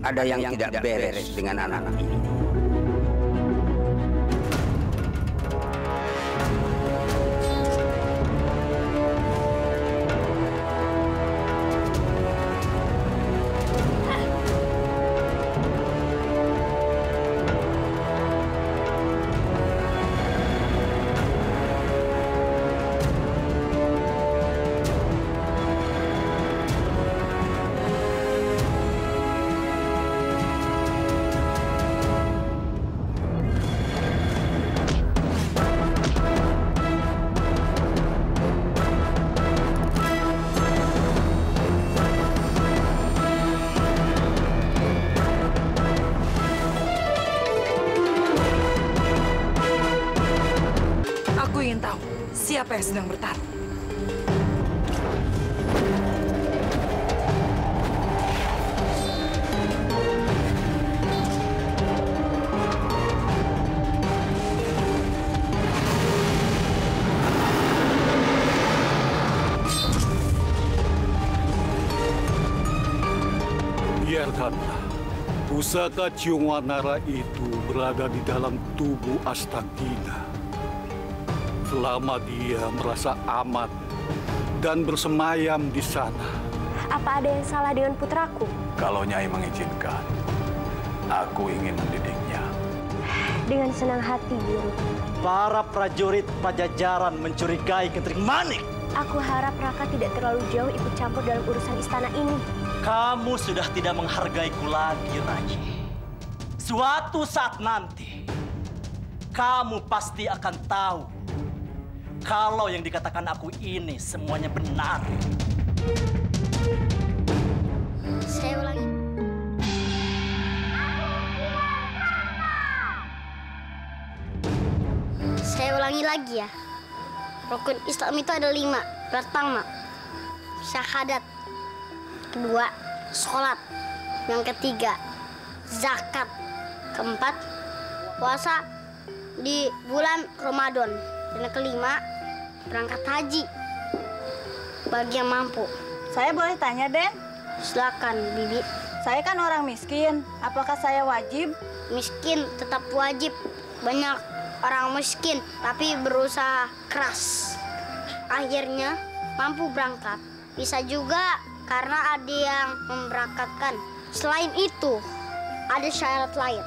ada yang tidak beres dengan anak ini. Aku ingin tahu siapa yang sedang bertarung. Biarkanlah pusaka Ciungwanara itu berada di dalam tubuh Astagina. Selama dia merasa aman dan bersemayam di sana. Apa ada yang salah dengan putraku? Kalau Nyai mengizinkan, aku ingin mendidiknya. Dengan senang hati, Guru. Para prajurit Pajajaran mencurigai Kentring Manik. Aku harap Raka tidak terlalu jauh ikut campur dalam urusan istana ini. Kamu sudah tidak menghargaiku lagi, Raji. Suatu saat nanti, kamu pasti akan tahu kalau yang dikatakan aku ini semuanya benar. Saya ulangi. Saya ulangi lagi ya. Rukun Islam itu ada 5. Pertama, syahadat. Kedua, sholat. Yang ketiga, zakat. Keempat, puasa di bulan Ramadan. Dan yang kelima, berangkat haji bagi yang mampu. Saya boleh tanya, Den? Silakan, Bibi. Saya kan orang miskin. Apakah saya wajib? Miskin tetap wajib. Banyak orang miskin tapi berusaha keras. Akhirnya mampu berangkat. Bisa juga karena ada yang memberangkatkan. Selain itu, ada syarat lain.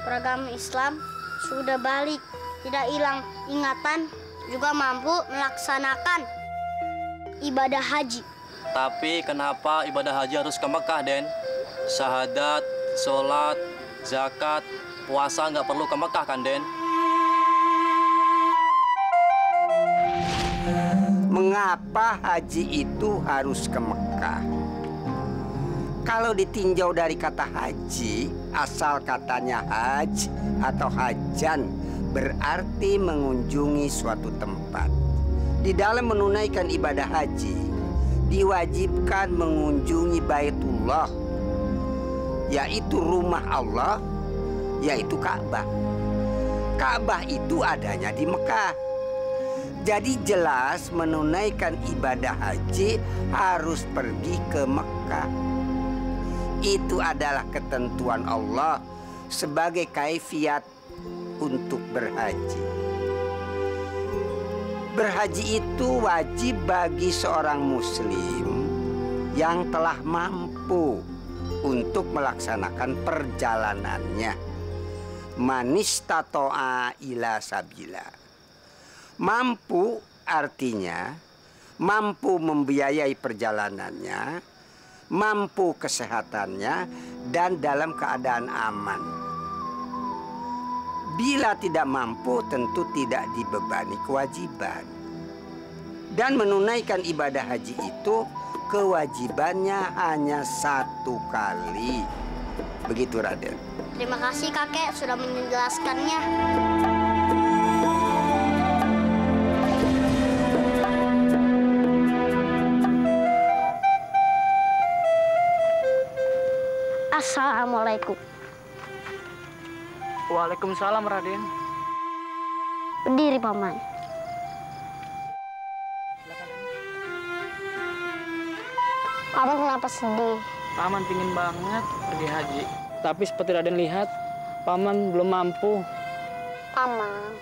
Beragama Islam sudah balik, tidak hilang ingatan, juga mampu melaksanakan ibadah haji. Tapi kenapa ibadah haji harus ke Mekah, Den? Syahadat, sholat, zakat, puasa nggak perlu ke Mekah, kan, Den? Mengapa haji itu harus ke Mekah? Kalau ditinjau dari kata haji, asal katanya haj atau hajan, berarti mengunjungi suatu tempat. Di dalam menunaikan ibadah haji, diwajibkan mengunjungi Baitullah, yaitu rumah Allah, yaitu Ka'bah. Ka'bah itu adanya di Mekah. Jadi jelas menunaikan ibadah haji harus pergi ke Mekah. Itu adalah ketentuan Allah sebagai kaifiat untuk berhaji. Berhaji itu wajib bagi seorang muslim yang telah mampu untuk melaksanakan perjalanannya. Manistato'a ila sabila. Mampu artinya mampu membiayai perjalanannya, mampu kesehatannya, dan dalam keadaan aman. Bila tidak mampu, tentu tidak dibebani kewajiban. Dan menunaikan ibadah haji itu, kewajibannya hanya 1 kali. Begitu, Raden. Terima kasih, Kakek, sudah menjelaskannya. Assalamualaikum. Waalaikumsalam, Raden. Berdiri, Paman. Paman kenapa sedih? Paman pingin banget pergi haji. Tapi seperti Raden lihat, Paman belum mampu. Paman,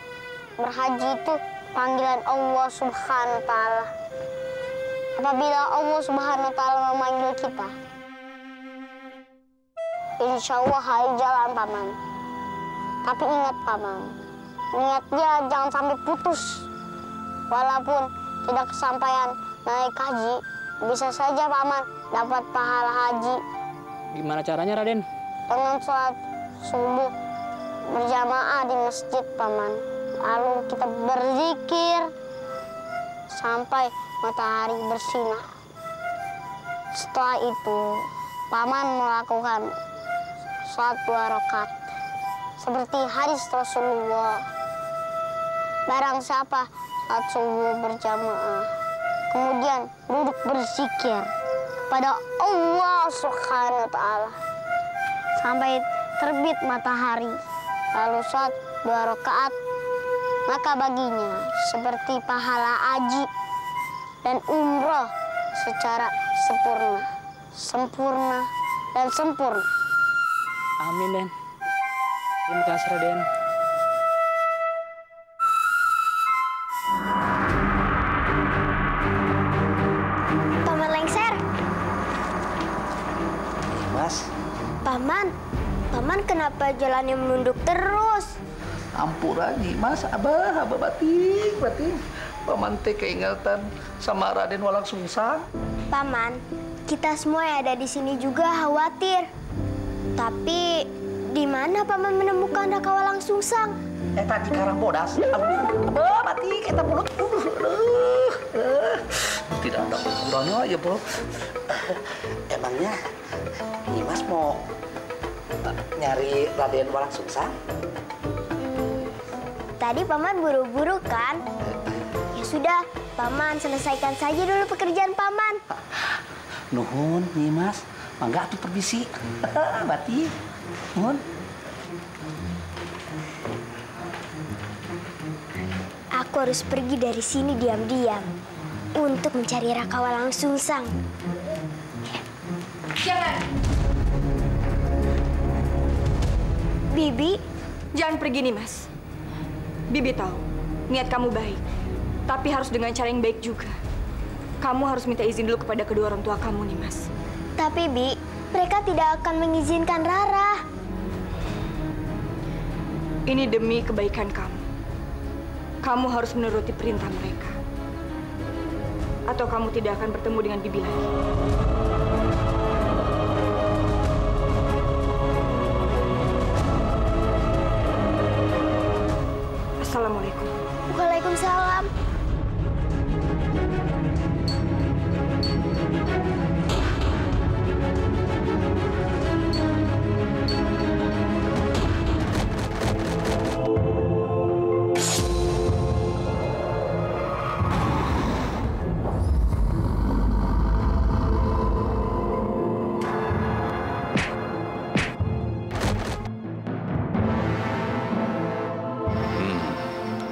berhaji itu panggilan Allah Subhanahu wa Ta'ala. Apabila Allah Subhanahu wa Ta'ala memanggil kita, insya Allah hari jalan, Paman. Tapi ingat, Paman, niatnya jangan sampai putus. Walaupun tidak kesampaian naik haji, bisa saja, Paman, dapat pahala haji. Gimana caranya, Raden? Dengan sholat subuh berjamaah di masjid, Paman. Lalu kita berzikir sampai matahari bersinar. Setelah itu, Paman melakukan sholat 2 rakaat seperti hadis Rasulullah. Barang siapa sholat subuh berjamaah, kemudian duduk berzikir kepada Allah Subhanahu wa Ta'ala sampai terbit matahari, lalu sholat 2 rakaat, maka baginya seperti pahala haji dan umroh secara sempurna dan sempurna. Amin, Den. Terima kasih, Raden. Paman lengser. Mas, Paman kenapa jalannya menunduk terus? ampura nih Mas, abah batik. Paman teh keingatan sama Raden Walang Sungsang. Paman, kita semua yang ada di sini juga khawatir. Tapi di mana Paman menemukan Raka Walang Sungsang? Tadi Karang Bodas. Abah batik, eta mulut. Tidak ada kurangnya ya, Bro. Emangnya Mas mau nyari Raden Walang Sungsang? Tadi Paman buru-buru kan? Ya sudah, Paman selesaikan saja dulu pekerjaan Paman. Nuhun nih Mas, mangga atuh permisi. Batik, nuhun. Aku harus pergi dari sini diam-diam untuk mencari Raka Walang Sungsang. Jangan! Bibi, Jangan pergi nih, Mas. Bibi tahu, niat kamu baik. Tapi harus dengan cara yang baik juga. Kamu harus minta izin dulu kepada kedua orang tua kamu nih, Mas. tapi Bi, mereka tidak akan mengizinkan Rara. Ini demi kebaikan kamu. Kamu harus menuruti perintah mereka. Atau kamu tidak akan bertemu dengan Bibi lagi. Assalamualaikum. Waalaikumsalam.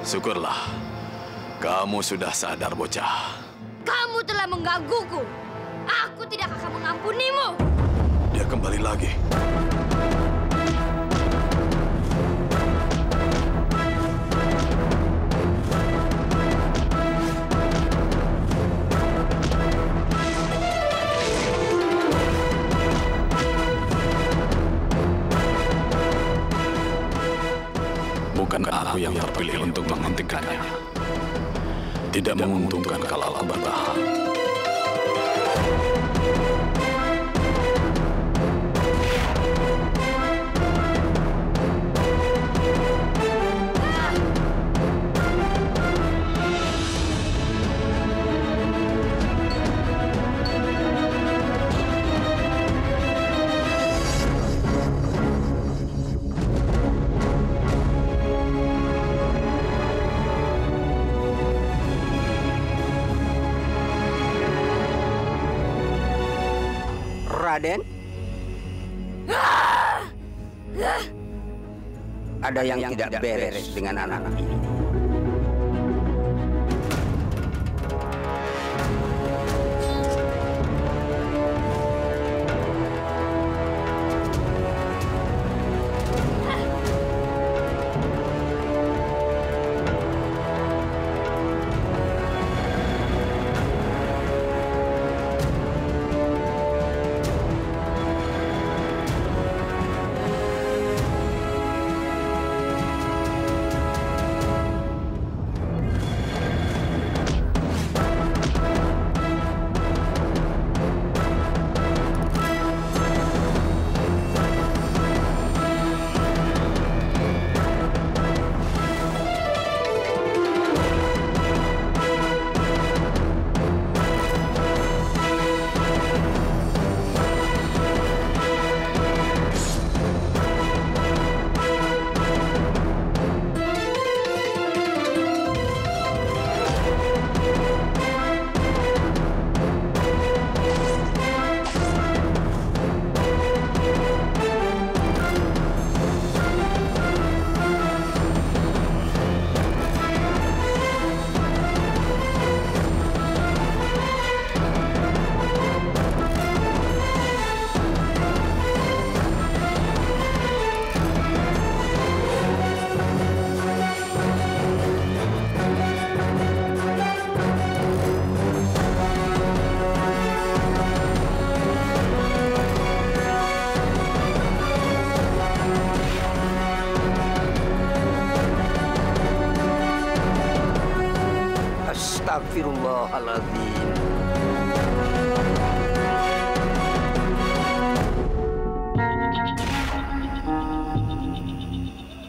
Syukurlah, kamu sudah sadar, bocah. Kamu telah menggangguku. Aku tidak akan mengampunimu. Dia kembali lagi. Bukan aku yang terpilih untuk menghentikannya. Tidak menguntungkan kalau aku bertahan. Raden? Ada yang tidak beres dengan anak ini. Astaghfirullahaladzim.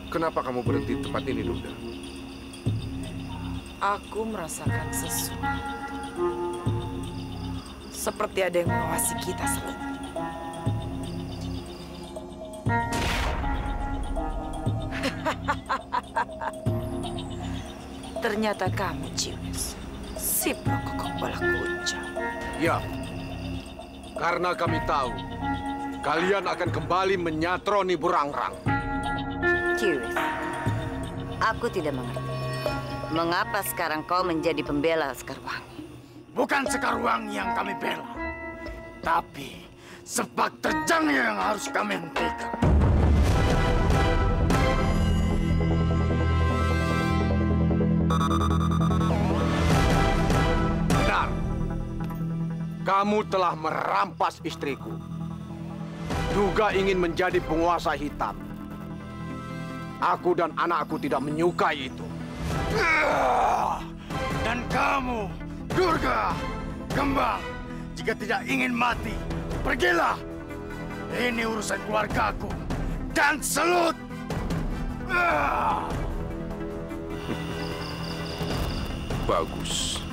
Kenapa kamu berhenti di tempat ini, Durga? Aku merasakan sesuatu. Seperti ada yang mengawasi kita selama. Ternyata kamu, Ciwis. Si pelokok bola kucing. Ya, karena kami tahu kalian akan kembali menyatroni Burangrang. Ciwis, aku tidak mengerti. Mengapa sekarang kau menjadi pembela Sekarwangi? Bukan Sekarwangi yang kami bela, tapi sepak terjangnya yang harus kami hentikan. Benar. Kamu telah merampas istriku. Juga ingin menjadi penguasa hitam. Aku dan anakku tidak menyukai itu. Dan kamu, Durga, Kembang, jika tidak ingin mati, pergilah. Ini urusan keluargaku dan Selut. Bagus.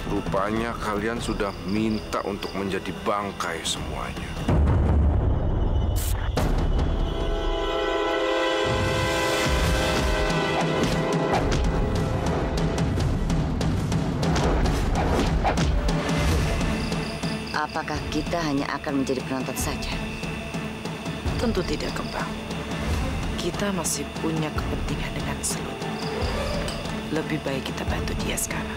Rupanya kalian sudah minta untuk menjadi bangkai semuanya. Apakah kita hanya akan menjadi penonton saja? Tentu tidak, Kembang. Kita masih punya kepentingan dengan Selut. Lebih baik kita bantu dia sekarang.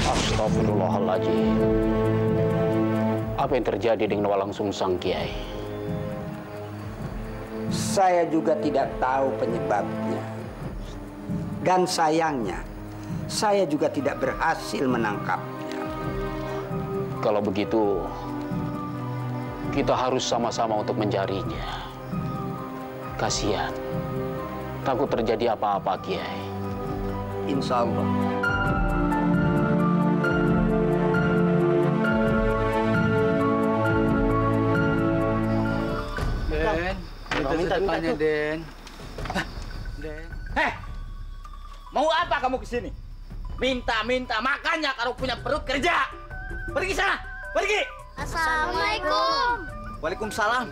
Astagfirullahaladzim. Apa yang terjadi dengan Walang Sungsang, Kiai? Saya juga tidak tahu penyebabnya. Dan sayangnya, saya juga tidak berhasil menangkapnya. Kalau begitu, kita harus sama-sama untuk mencarinya. Kasihan. Takut terjadi apa-apa, Kiai. Insya Allah. Den, minta Den. Den. Heh, mau apa kamu kesini? Minta, makanya kalau punya perut kerja. Pergi sana, pergi. Assalamualaikum. Waalaikumsalam.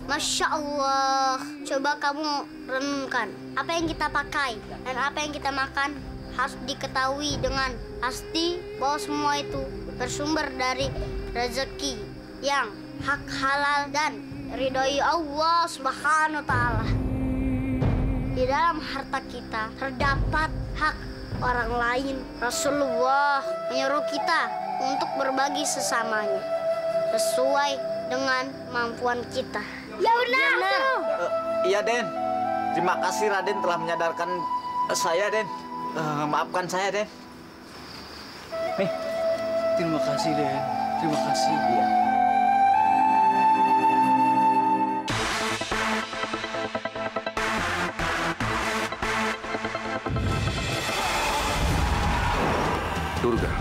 Masya Allah. Coba kamu renungkan. Apa yang kita pakai dan apa yang kita makan harus diketahui dengan pasti bahwa semua itu bersumber dari rezeki yang hak halal dan ridhoi Allah Subhanahu wa Ta'ala. Di dalam harta kita terdapat hak orang lain. Rasulullah menyuruh kita untuk berbagi sesamanya sesuai dengan kemampuan kita. Ya benar. Iya, Den. Terima kasih Raden telah menyadarkan saya, Den. Maafkan saya, Den. Nih, terima kasih, Den. Terima kasih. Iya. Durga,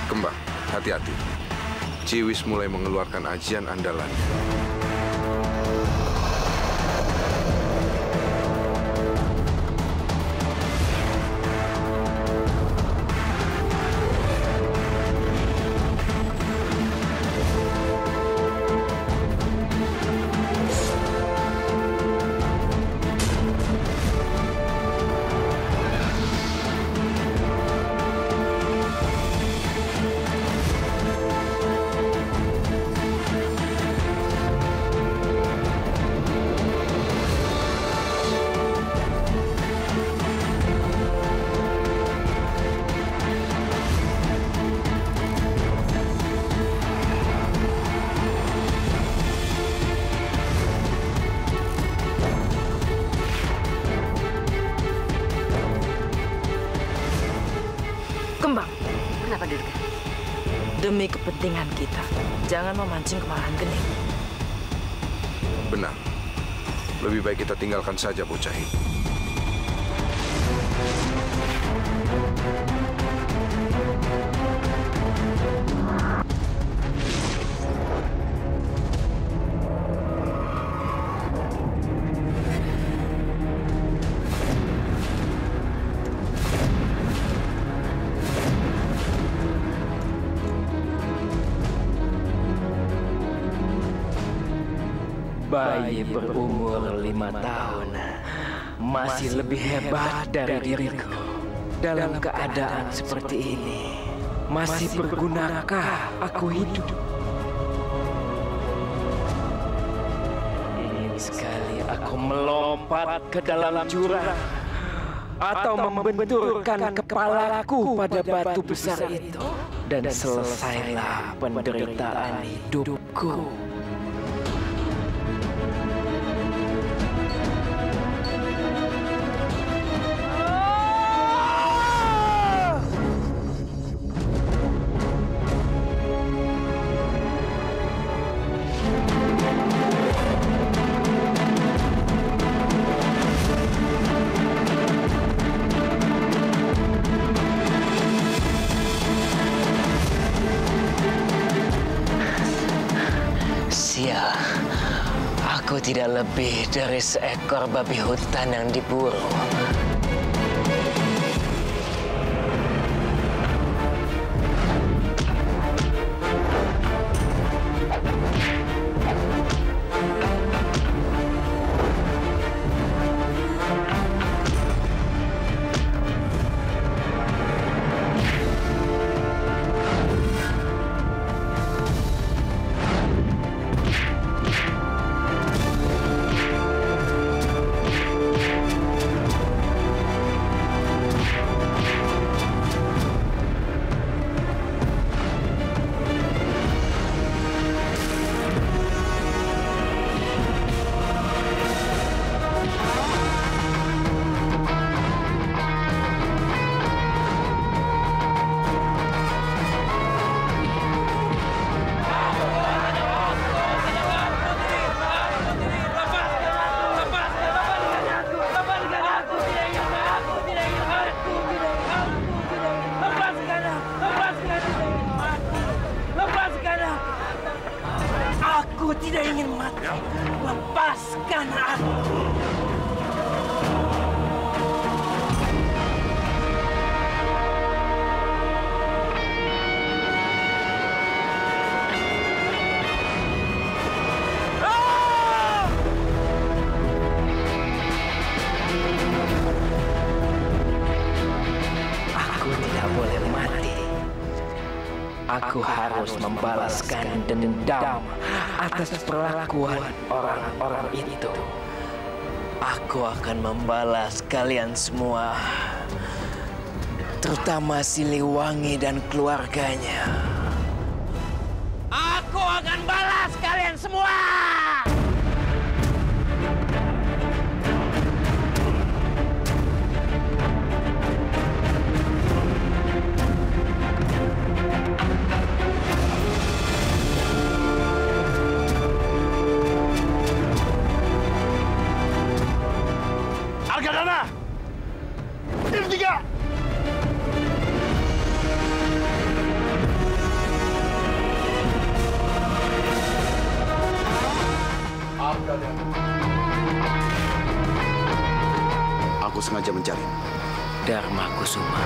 Kembang, hati-hati. Ciwis mulai mengeluarkan ajian andalannya. Demi kepentingan kita, jangan memancing kemarahan Geni. Benar. Lebih baik kita tinggalkan saja bocah itu. Bayi berumur 5 tahun masih lebih hebat dari diriku. Dalam keadaan seperti ini, masih bergunakah aku hidup? Ingin sekali aku melompat ke dalam jurang atau membenturkan kepalaku pada batu besar itu, dan selesailah penderitaan hidupku. Aku tidak lebih dari seekor babi hutan yang diburu. Aku tidak ingin mati. Lepaskan aku. Aku tidak boleh mati. Aku harus membalaskan dendam atas perlakuan orang-orang itu. Aku akan membalas kalian semua, terutama Siliwangi dan keluarganya. Aku akan balas kalian semua! Argadana! Irtiga! Argadana. Aku sengaja mencari Dharma Kusuma.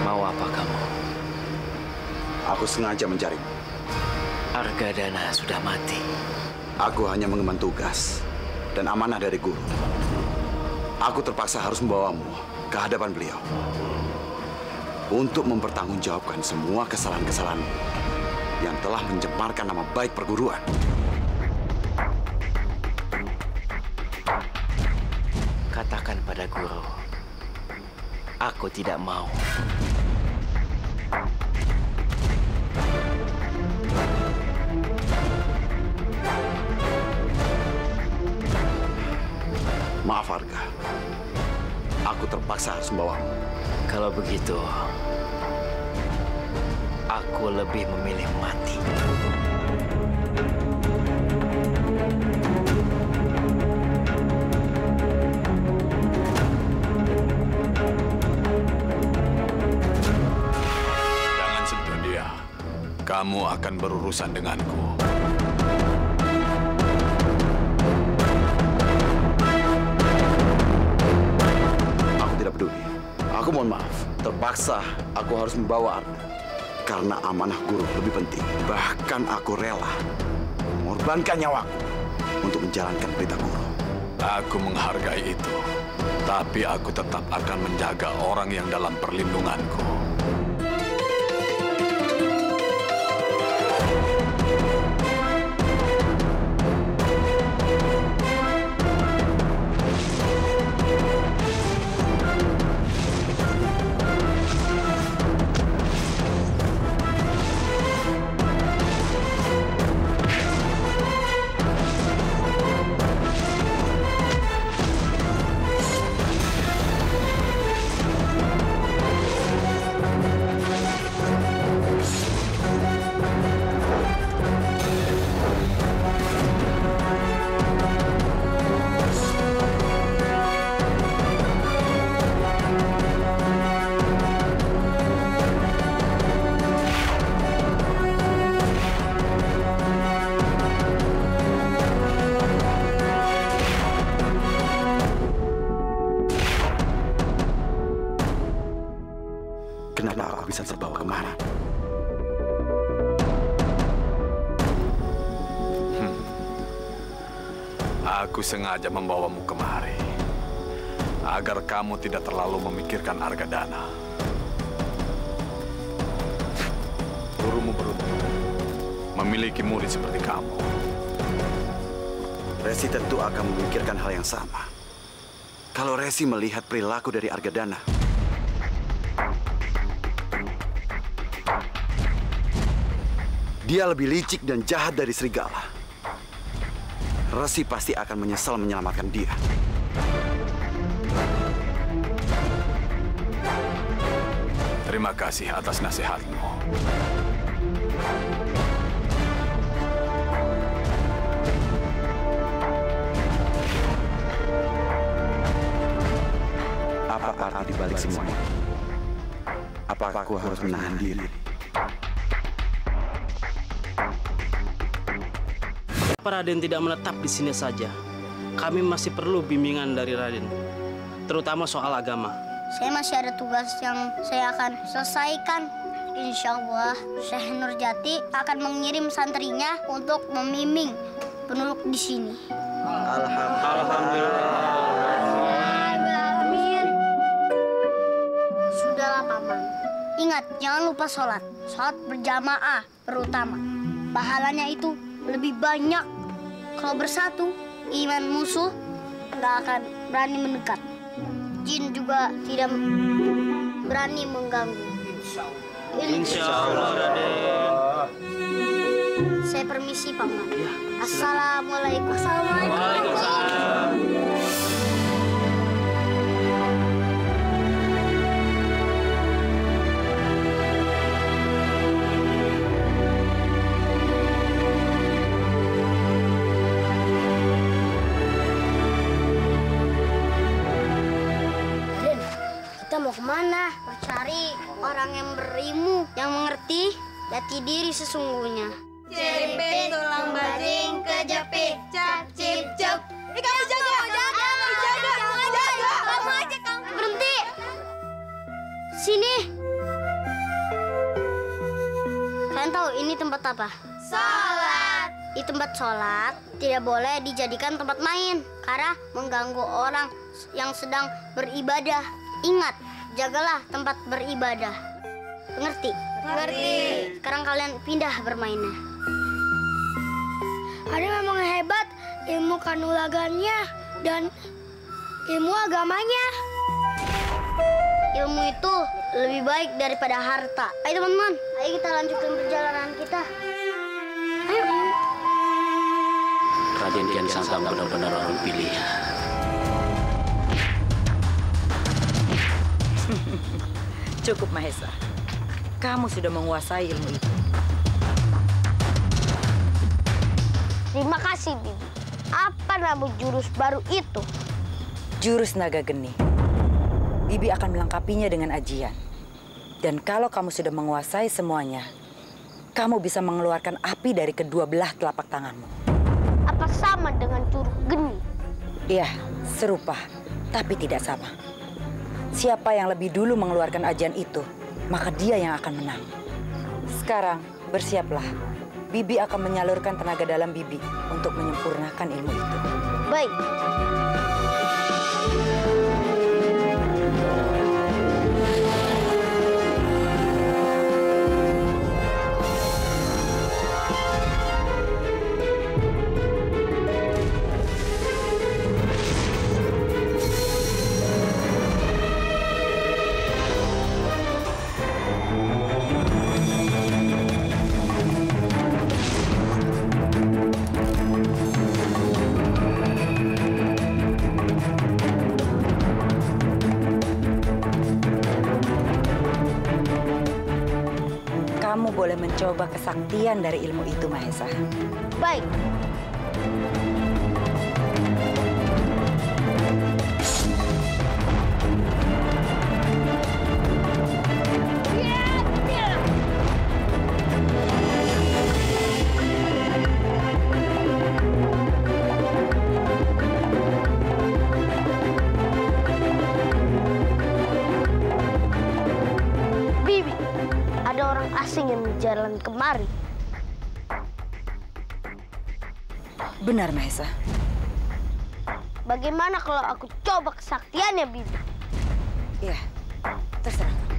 Mau apa kamu? Aku sengaja mencarimu. Argadana sudah mati. Aku hanya mengemban tugas dan amanah dari guru. Aku terpaksa harus membawamu ke hadapan beliau untuk mempertanggungjawabkan semua kesalahan-kesalahanmu yang telah mencemarkan nama baik perguruan. Katakan pada guru, aku tidak mau. Maaf, Arga. Aku aku terpaksa harus membawamu. Kalau begitu, aku lebih memilih mati. Jangan sentuh dia. Kamu akan berurusan denganku. Tidak peduli. Aku mohon maaf. Terpaksa aku harus membawa Arda. Karena amanah guru lebih penting. Bahkan aku rela mengorbankan nyawaku untuk menjalankan perintah guru. Aku menghargai itu. Tapi aku tetap akan menjaga orang yang dalam perlindunganku. Kenapa aku bisa terbawa kemari? Aku sengaja membawamu kemari agar kamu tidak terlalu memikirkan Argadana. Gurumu beruntung memiliki murid seperti kamu. Resi tentu akan memikirkan hal yang sama. Kalau Resi melihat perilaku dari Argadana, dia lebih licik dan jahat dari serigala. Resi pasti akan menyesal menyelamatkan dia. Terima kasih atas nasihatmu. Apa arti dibalik semua ini? Apakah aku harus menahan diri? Raden tidak menetap di sini saja. Kami masih perlu bimbingan dari Raden, terutama soal agama. Saya masih ada tugas yang saya akan selesaikan. Insya Allah, Syekh Nurjati akan mengirim santrinya untuk membimbing penduduk di sini. Alhamdulillah. Sudahlah, Paman. Ingat, jangan lupa sholat. Sholat berjamaah terutama. Pahalanya itu lebih banyak. Kalau bersatu, iman musuh nggak akan berani mendekat. Jin juga tidak berani mengganggu. Insya Allah, Raden. Saya permisi, Paman. Assalamualaikum. Waalaikumsalam. Kita mau kemana? Mencari orang yang berilmu, yang mengerti jati diri sesungguhnya. Ceripin tulang bajing kejepit, cap cip cep. Kamu jaga. Kamu aja kamu. Berhenti. Sini. Kalian tahu ini tempat apa? Sholat. Di tempat sholat tidak boleh dijadikan tempat main karena mengganggu orang yang sedang beribadah. Ingat, jagalah tempat beribadah. Mengerti? Mengerti. Sekarang kalian pindah bermainnya. Ada memang hebat ilmu kanuragannya dan ilmu agamanya. Ilmu itu lebih baik daripada harta. Ayo teman-teman, ayo kita lanjutkan perjalanan kita. Ayo. Raden Kian Santang benar-benar orang pilihan. Cukup, Mahesa. Kamu sudah menguasai ilmu itu. Terima kasih, Bibi. Apa nama jurus baru itu? Jurus naga geni. Bibi akan melengkapinya dengan ajian. Dan kalau kamu sudah menguasai semuanya, kamu bisa mengeluarkan api dari kedua belah telapak tanganmu. Apa sama dengan curug geni? Iya, serupa, tapi tidak sama. Siapa yang lebih dulu mengeluarkan ajian itu, maka dia yang akan menang. Sekarang, bersiaplah. Bibi akan menyalurkan tenaga dalam Bibi untuk menyempurnakan ilmu itu. Baik. Kamu boleh mencoba kesaktian dari ilmu itu, Mahesa. Baik. Asing yang berjalan kemari. Benar, Mahesa. Bagaimana kalau aku coba kesaktiannya, Bibi? Iya, terserah.